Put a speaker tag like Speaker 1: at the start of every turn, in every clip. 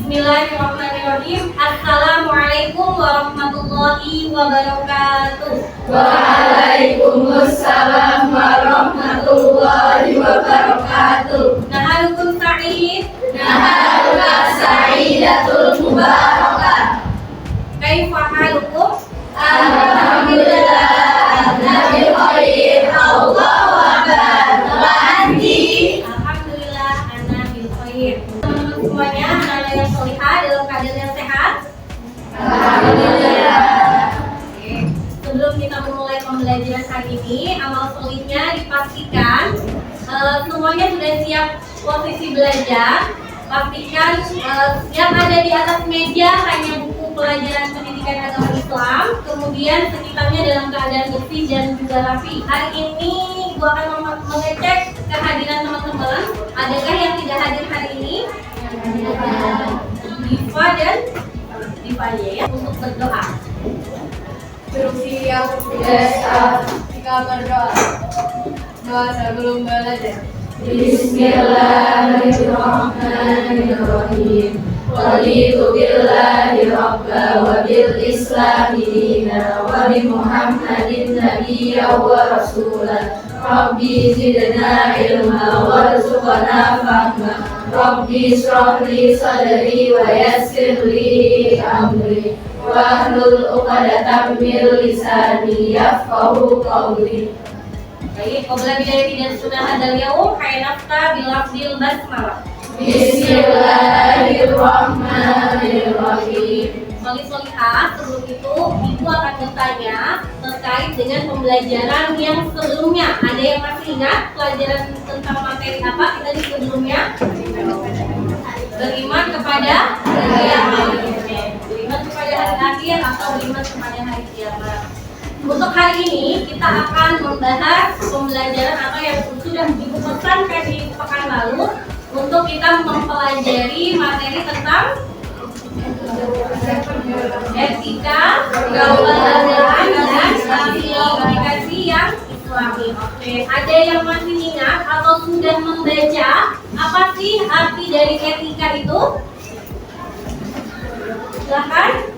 Speaker 1: Bismillahirrahmanirrahim. Assalamualaikum warahmatullahi wabarakatuh.
Speaker 2: Waalaikumsalam warahmatullahi wabarakatuh.
Speaker 1: Naharukum sa'id.
Speaker 2: Naharuka sa'idatul mubarakah.
Speaker 1: Kaifa halukum?
Speaker 2: Alhamdulillah, anna bil khair. Allahu akbar. Wa anti.
Speaker 1: Alhamdulillah, ana bil khair. Teman-teman semuanya, anak yang solihah dalam keadaan yang sehat.
Speaker 2: Alhamdulillah.
Speaker 1: Oke. Sebelum kita memulai pembelajaran hari ini, amal solihnya dipastikan semuanya sudah siap posisi belajar. Pastikan yang ada di atas meja hanya buku pelajaran pendidikan agama Islam, kemudian sekitarnya dalam keadaan bersih dan juga rapi. Hari ini gua akan mengecek kehadiran teman-teman. Adakah yang tidak hadir hari ini? Diva dan Divanya ya, untuk berdoa.
Speaker 2: Bersiap besar jika berdoa. Doa sebelum belajar. Bismillahirrahmanirrahim. Raditu billahi rabba wa bil islami dina wa bi Muhammadin nabiyya wa rasula. Rabbi zidna ilma warzuqna fahma. Rabbi shrah li sadri wa yassir li amri wahlul 'uqdatam min lisani yafqahu qawli.
Speaker 1: Baik, qabla bidayati dan sunnah hadal yaum haynafta bilafzil basmalah.
Speaker 2: Bismillahirrahmanirrahim.
Speaker 1: Solih-solihah, sebelum itu Ibu akan bertanya terkait dengan pembelajaran yang sebelumnya. Ada yang masih ingat pelajaran tentang materi apa kita di sebelumnya? Beriman kepada hari akhir. Beriman kepada hari akhir atau beriman kepada hari kiamat. Untuk hari ini kita akan membahas pembelajaran atau yang sudah Ibu pesankan di pekan lalu untuk kita mempelajari materi tentang etika, pergaulan dan komunikasi yang Islami. Oke, ada yang masih ingat atau sudah membaca apa sih arti dari etika itu? Silakan.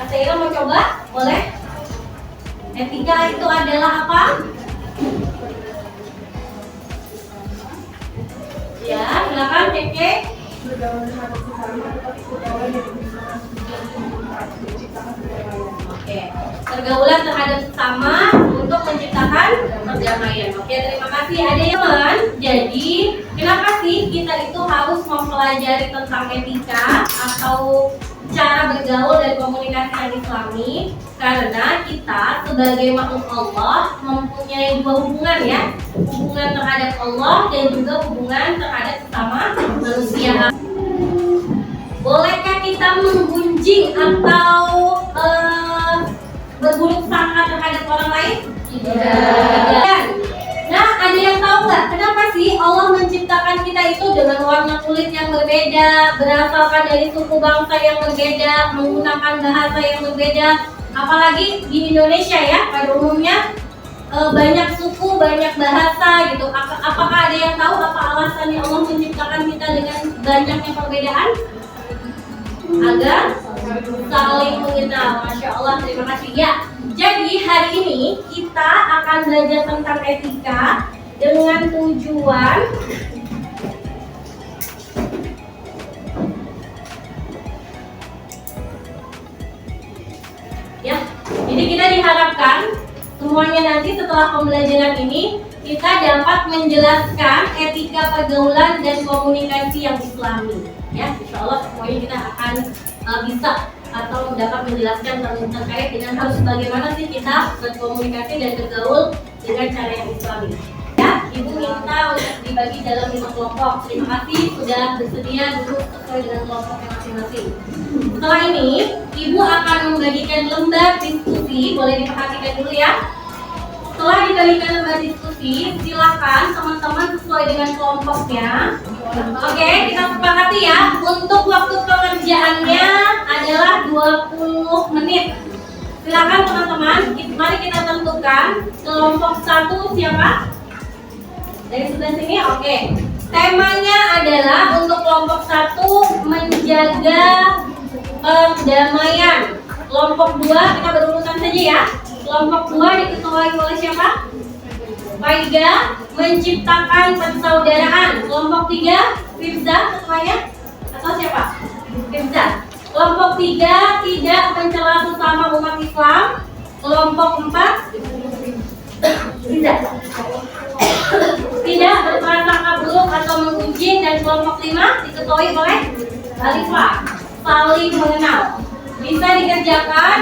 Speaker 1: Saya mau coba, boleh? Etika itu adalah apa? Ya, silakan Keke. Oke, pergaulan terhadap sesama untuk menciptakan perdamaian. Oke, terima kasih teman. Jadi, kenapa sih kita itu harus mempelajari tentang etika atau cara bergaul dan komunikasi yang Islami? Karena kita sebagai makhluk Allah mempunyai dua hubungan ya, hubungan terhadap Allah dan juga hubungan terhadap sesama manusia. Bolehkah kita menggunjing atau berburuk sangka terhadap orang lain? Tidak. Nah, ada yang tahu nggak kenapa sih Allah menciptakan kita itu dengan warna kulit yang berbeda, berasalkan dari suku bangsa yang berbeda, menggunakan bahasa yang berbeda? Apalagi di Indonesia ya, pada umumnya banyak suku, banyak bahasa gitu. Apakah ada yang tahu apa alasannya Allah menciptakan kita dengan banyaknya perbedaan? Agar saling mengenal. Masya Allah, terima kasih ya. Jadi hari ini kita akan belajar tentang etika dengan tujuan ya. Jadi kita diharapkan semuanya nanti setelah pembelajaran ini kita dapat menjelaskan etika pergaulan dan komunikasi yang Islami. Ya, insya Allah semuanya kita akan bisa atau dapat menjelaskan terkait dengan harus bagaimana sih kita berkomunikasi dan bergaul dengan cara yang Islami. Ya, Ibu minta untuk dibagi dalam 5 kelompok. Terima kasih sudah bersedia duduk sesuai dengan kelompoknya masing-masing. Setelah ini, Ibu akan membagikan lembar diskusi. Boleh diperhatikan dulu ya. Setelah diberikan lembar diskusi, silakan teman-teman sesuai dengan kelompoknya. Oke, kita sepakati ya. Untuk waktu pengerjaannya adalah 20 menit. Silakan teman-teman, mari kita tentukan kelompok 1 siapa? Dari sebelah sini, oke. Temanya adalah untuk kelompok 1 menjaga perdamaian. Kelompok 2 kita berurutan saja ya. Kelompok 2 diketuai oleh siapa? Faiga, menciptakan persaudaraan. Kelompok 3 Firza ketuanya atau siapa? Firza. Kelompok 3 tidak mencela sesama umat Islam. Kelompok 4 Firza. Tidak berprasangka buruk atau menggunjing. Dan kelompok 5 diketuai oleh Alifah, saling mengenal. Bisa dikerjakan.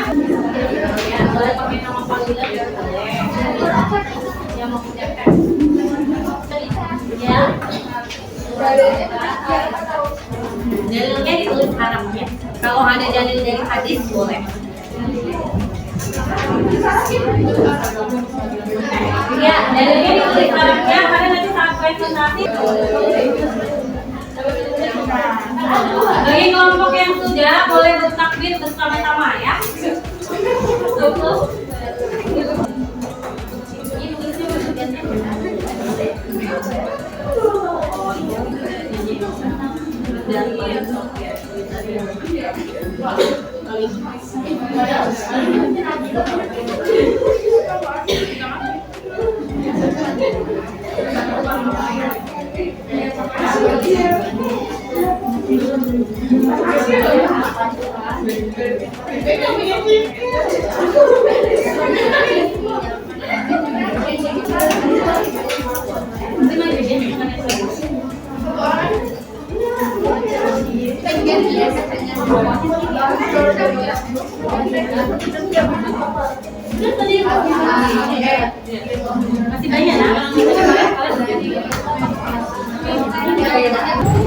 Speaker 1: Ya, boleh pakai nama panggilan ya, boleh. Yang mau kerjakan. Ya. Dalilnya ditulis Arabnya. Kalau ada dalil dari hadis boleh. Ya, dalilnya ditulis Arabnya karena nanti saat presentasi. Bagi kelompok yang sudah boleh bertakbir bersama-sama ya. Masih banyak ya?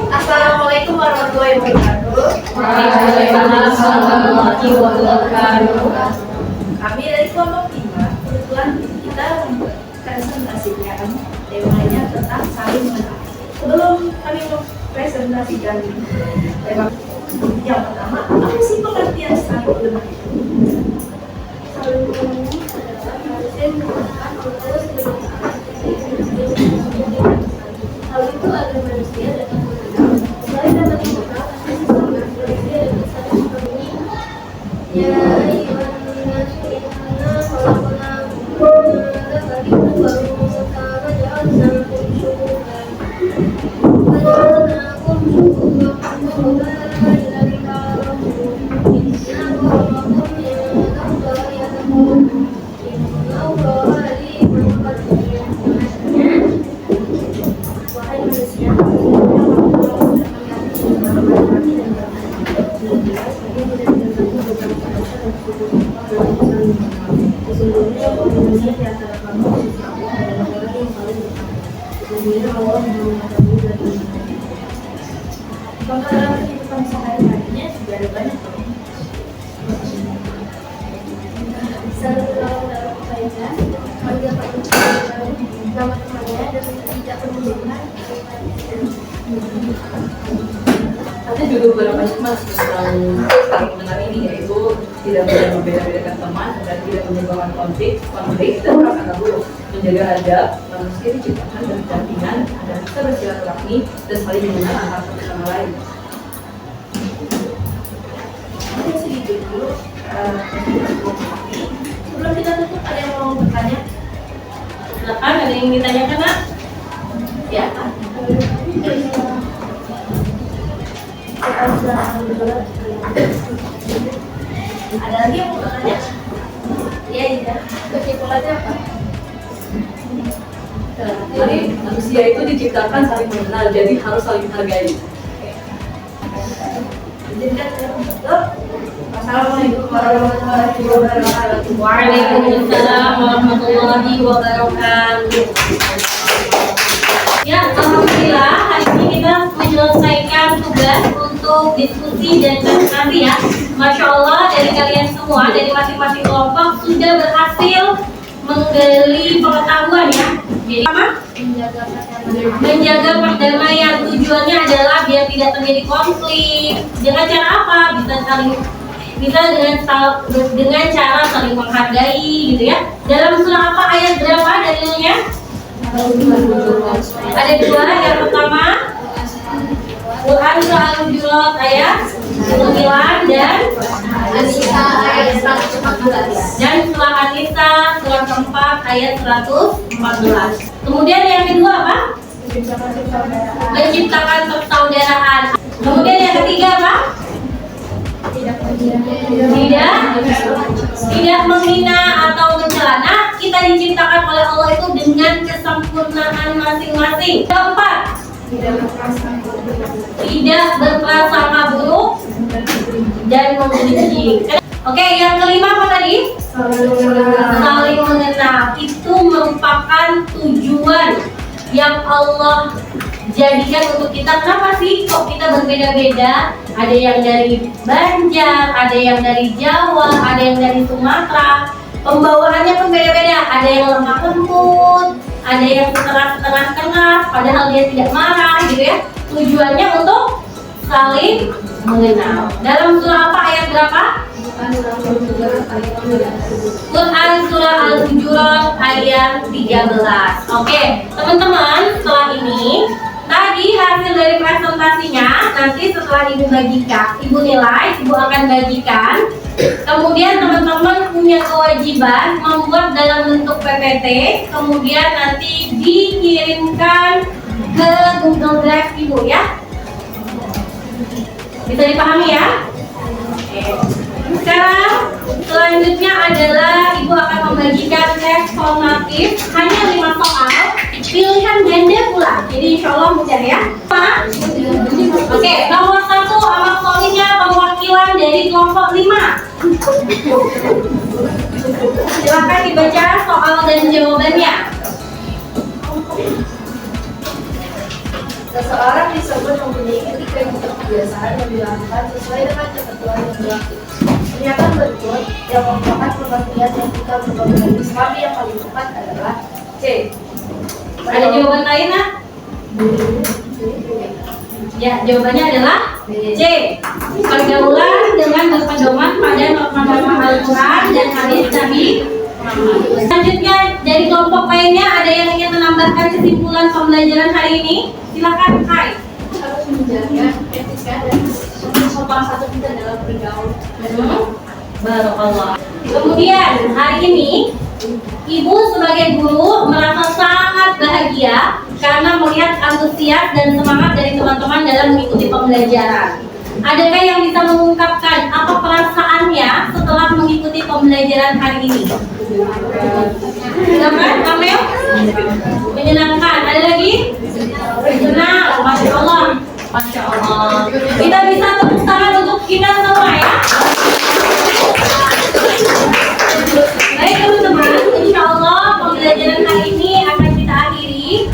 Speaker 2: Assalamualaikum warahmatullahi wabarakatuh.
Speaker 1: Waalaikumsalam warahmatullahi wabarakatuh.
Speaker 2: Kami dari kelompok 5 kebetulan kita presentasikan temanya tentang saling mengenal. Sebelum kami mempresentasikan tema yang pertama, apa sih pengertian saling mengenal? Saling mengenal adalah harusnya menggunakan terus hal itu agar manusia dapat mengenal, selain dapat mengenal, manusia dapat saling mengenal. Ya, Kalau dalam kehidupan sehari-harinya juga ada banyak selalu dalam kebaikan, warga sama temannya dan tidak berhubungan.
Speaker 3: Ada juga beberapa hikmah tentang saling mengenal ini, yaitu tidak boleh membeda-bedakan teman dan tidak menyebabkan konflik dan prasangka buruk, menjaga adab, manusia diciptakan berdampingan dan bisa bersilaturahmi dan saling mengenal antara satu sama lain.
Speaker 2: Mungkin segitu dulu. Sebelum kita tutup, ada yang mau bertanya?
Speaker 1: Silakan, ada yang ditanyakan nak? Ya.
Speaker 2: Ada lagi yang mau bertanya? Iya, iya. Kesimpulannya apa?
Speaker 3: Jadi manusia itu diciptakan saling mengenal, jadi harus saling menghargai.
Speaker 2: Izinkan saya menutup. Assalamualaikum warahmatullahi wabarakatuh.
Speaker 1: Waalaikumsalam warahmatullahi wabarakatuh. Ya, alhamdulillah hari ini kita menyelesaikan tugas untuk diskusi dan presentasi ya. Masya Allah dari kalian semua, dari masing-masing kelompok sudah berhasil menggali pengetahuan ya. Jadi apa? Menjaga perdamaian. Tujuannya adalah biar tidak terjadi konflik. Dengan cara apa? Bisa saling bisa dengan cara saling menghargai gitu ya. Dalam surah apa, ayat berapa dalilnya? Ada dua. Yang pertama Quran surah Al-Hujurat ayat 9 dan
Speaker 2: An-Nisa ayat 114.
Speaker 1: dan surah An-Nisa surah keempat ayat 114. Kemudian yang kedua apa? Menciptakan persaudaraan. Kemudian yang ketiga apa? Tidak menghina atau mencela. Nah, kita diciptakan oleh Allah itu dengan kesempurnaan masing-masing. Keempat, tidak berprasangka buruk dan membenci. Oke, yang kelima apa tadi? Saling mengenal. Itu merupakan tujuan yang Allah jadikan untuk kita. Kenapa sih kok kita berbeda-beda? Ada yang dari Banjar, ada yang dari Jawa, ada yang dari Sumatera. Pembawaannya pun beda-beda. Ada yang lemah lembut, ada yang setengah-setengah keras, padahal dia tidak marah gitu ya. Tujuannya untuk saling mengenal. Dalam surah apa, ayat berapa? Quran surah Al-Hujurat ayat 13. Oke, teman-teman, setelah ini tadi hasil dari presentasinya nanti setelah ibu bagikan, ibu nilai, ibu akan bagikan. Kemudian teman-teman punya kewajiban membuat dalam bentuk PPT, kemudian nanti dikirimkan ke Google Drive ibu ya. Bisa dipahami ya? Oke. Sekarang selanjutnya adalah ibu akan membagikan teks formatif hanya 5 soal pilihan ganda pula. Jadi insya Allah mudah ya. Oke, nomor 1 amal solihnya perwakilan dari kelompok 5. Silakan dibaca soal dan jawabannya.
Speaker 2: Seseorang disebut mempunyai etika kebiasaan yang dilakukan sesuai dengan ketentuan yang berlaku. Ternyata berikut yang merupakan pengertian etika berbagai Islam yang paling tepat adalah C.
Speaker 1: Ada jawaban lain nak? Ya, jawabannya adalah C. Pergaulan dengan berpedoman pada norma-norma Al-Quran dan hadis Nabi. Selanjutnya dari kelompok lainnya ada yang ingin menambahkan kesimpulan pembelajaran hari ini? Silakan, Hai.
Speaker 2: Harus menjaga etika dan sopan santun kita dalam bergaul.
Speaker 1: Barakallah. Kemudian hari ini ibu sebagai guru merasa sangat bahagia karena melihat antusias dan semangat dari teman-teman dalam mengikuti pembelajaran. Adakah yang bisa mengungkapkan apa perasaannya setelah mengikuti pembelajaran hari ini? Silakan, Kamel. Menyenangkan. Ada lagi? Senang. Masya Allah. Masya Allah. Kita bisa tepuk tangan untuk kita semua ya. Baik teman-teman, insya Allah pembelajaran hari ini akan kita akhiri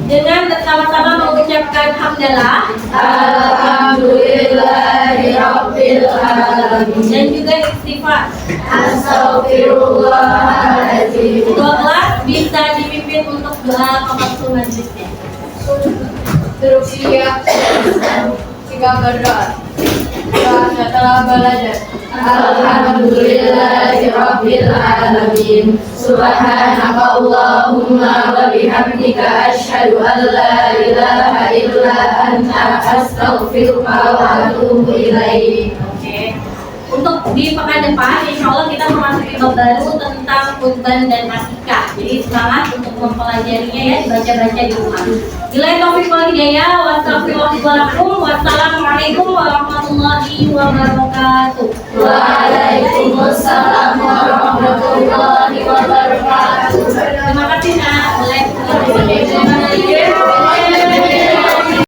Speaker 1: dengan bersama-sama mengucapkan hamdalah,
Speaker 2: Alhamdulillahirabbil alamin.
Speaker 1: dan juga istighfar.
Speaker 2: Astagfirullahaladzim.
Speaker 1: Dua kelas bisa dipimpin untuk doa kafatul majlisnya.
Speaker 2: Terusnya jika berdoa dan telah belajar. Alhamdulillahirabbil alamin. Subhanaka Allahumma wa bihamdika asyhadu an la ilaha illa anta astaghfiruka wa atubu ilaik.
Speaker 1: Oke. Untuk di pekan depan, insya Allah kita memasuki bab baru tentang kurban dan akikah. Jadi semangat untuk mempelajarinya ya, dibaca-baca di rumah. Bila taufiq wal hidayah, wassalamualaikum warahmatullahi wabarakatuh.